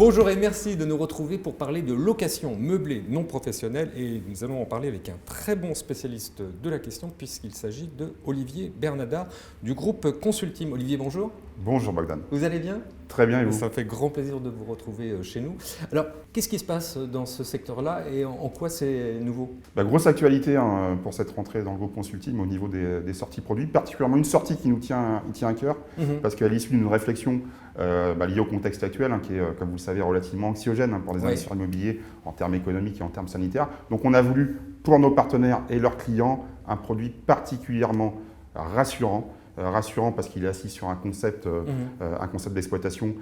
Bonjour et merci de nous retrouver pour parler de location meublée non professionnelle et nous allons en parler avec un très bon spécialiste de la question puisqu'il s'agit de Olivier Bernadard du groupe Consultim. Olivier, bonjour. Bonjour Bogdan. Vous allez bien? Très bien et vous? Ça me fait grand plaisir de vous retrouver chez nous. Alors, qu'est-ce qui se passe dans ce secteur-là et en quoi c'est nouveau? Grosse actualité pour cette rentrée dans le groupe Consultim au niveau des sorties produits, particulièrement une sortie qui nous tient à cœur parce qu'à l'issue d'une réflexion liée au contexte actuel qui est, comme vous le savez, relativement anxiogène pour les investisseurs immobiliers en termes économiques et en termes sanitaires. Donc on a voulu, pour nos partenaires et leurs clients, un produit particulièrement rassurant parce qu'il est assis sur un concept d'exploitation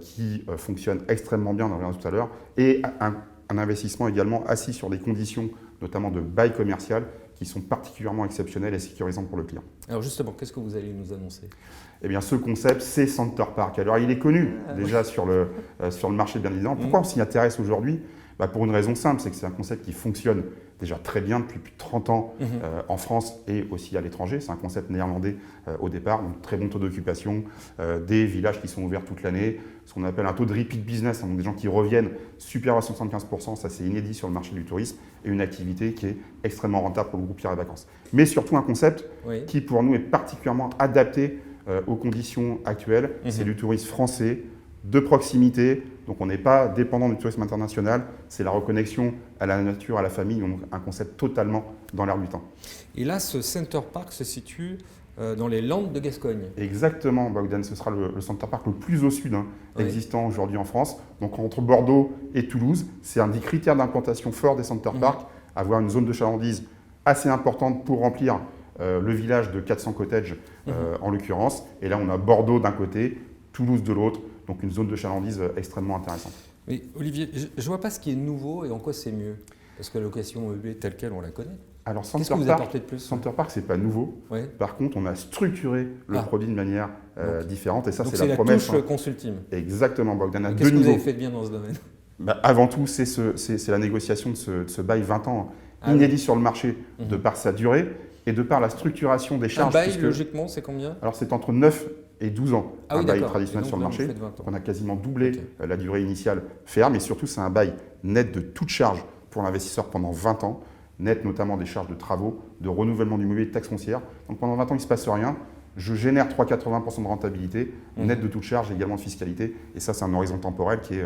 qui fonctionne extrêmement bien, on en reviendra tout à l'heure, et un investissement également assis sur des conditions, notamment de bail commercial, qui sont particulièrement exceptionnelles et sécurisantes pour le client. Alors justement, qu'est-ce que vous allez nous annoncer? Eh bien, ce concept, c'est Center Park. Alors, il est connu déjà sur le marché, bien évidemment. Pourquoi on s'y intéresse aujourd'hui? Pour une raison simple, c'est que c'est un concept qui fonctionne déjà très bien depuis plus de 30 ans en France et aussi à l'étranger. C'est un concept néerlandais au départ, donc très bon taux d'occupation, des villages qui sont ouverts toute l'année, ce qu'on appelle un taux de repeat business, donc des gens qui reviennent supérieur à 75%, ça c'est inédit sur le marché du tourisme, et une activité qui est extrêmement rentable pour le groupe Pierre et Vacances. Mais surtout un concept qui pour nous est particulièrement adapté aux conditions actuelles. C'est du tourisme français, de proximité, donc on n'est pas dépendant du tourisme international, c'est la reconnexion à la nature, à la famille, donc un concept totalement dans l'air du temps. Et là, ce Center Park se situe dans les Landes de Gascogne. Exactement, Bogdan, ce sera le Center Park le plus au sud existant aujourd'hui en France, donc entre Bordeaux et Toulouse. C'est un des critères d'implantation fort des Center Park, avoir une zone de chalandise assez importante pour remplir le village de 400 cottages en l'occurrence. Et là, on a Bordeaux d'un côté, Toulouse de l'autre, donc une zone de chalandise extrêmement intéressante. Mais Olivier, je ne vois pas ce qui est nouveau et en quoi c'est mieux. Parce que la location meublée telle qu'elle, on la connaît. Alors, qu'est-ce que vous apportez de plus? Center Park, ce n'est pas nouveau. Par contre, on a structuré le produit de manière différente. Et ça, c'est la promesse. Donc, c'est la touche Consultim. Exactement, Bogdan. Qu'est-ce que vous avez fait de bien dans ce domaine? Avant tout, c'est la négociation de ce bail 20 ans inédit sur le marché de par sa durée et de par la structuration des charges. Un bail, logiquement, c'est combien? Alors, c'est entre 9 et 12 ans, un bail traditionnel donc, sur le marché. Donc on a quasiment doublé la durée initiale ferme et surtout, c'est un bail net de toute charge pour l'investisseur pendant 20 ans, net notamment des charges de travaux, de renouvellement du mobilier, de taxes foncières. Donc pendant 20 ans, il ne se passe rien. Je génère 3,80% de rentabilité, net de toute charge et également de fiscalité. Et ça, c'est un horizon temporel qui est,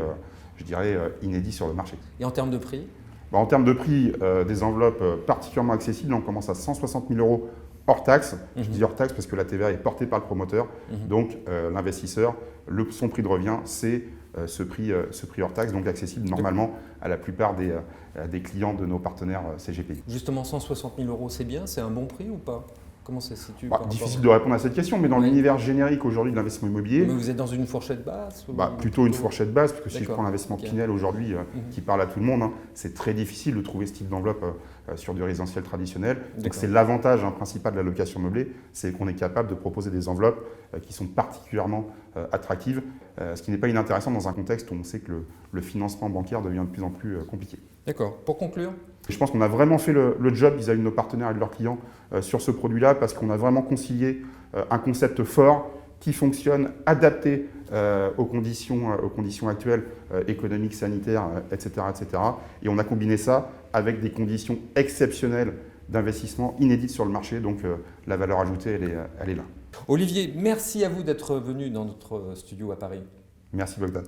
je dirais, inédit sur le marché. Et en termes de prix? En termes de prix, des enveloppes particulièrement accessibles, on commence à 160 000 € hors taxe. Je dis hors taxe parce que la TVA est portée par le promoteur. Donc l'investisseur, son prix de revient, c'est ce prix hors taxe, donc accessible normalement à la plupart des clients de nos partenaires CGPI. Justement, 160 000 €, c'est bien? C'est un bon prix ou pas? Comment ça se situe? Difficile de répondre à cette question, mais dans l'univers générique aujourd'hui de l'investissement immobilier… Mais vous êtes dans une fourchette basse Plutôt une fourchette basse, parce que si je prends l'investissement Pinel aujourd'hui, qui parle à tout le monde, c'est très difficile de trouver ce type d'enveloppe sur du résidentiel traditionnel. Donc c'est l'avantage principal de la location meublée, c'est qu'on est capable de proposer des enveloppes qui sont particulièrement attractives, ce qui n'est pas inintéressant dans un contexte où on sait que le financement bancaire devient de plus en plus compliqué. D'accord. Pour conclure? Je pense qu'on a vraiment fait le job vis-à-vis de nos partenaires et de leurs clients sur ce produit-là parce qu'on a vraiment concilié un concept fort qui fonctionne, adapté aux conditions actuelles économiques, sanitaires, etc., etc. Et on a combiné ça avec des conditions exceptionnelles d'investissement inédites sur le marché. Donc la valeur ajoutée, elle est là. Olivier, merci à vous d'être venu dans notre studio à Paris. Merci Bogdan.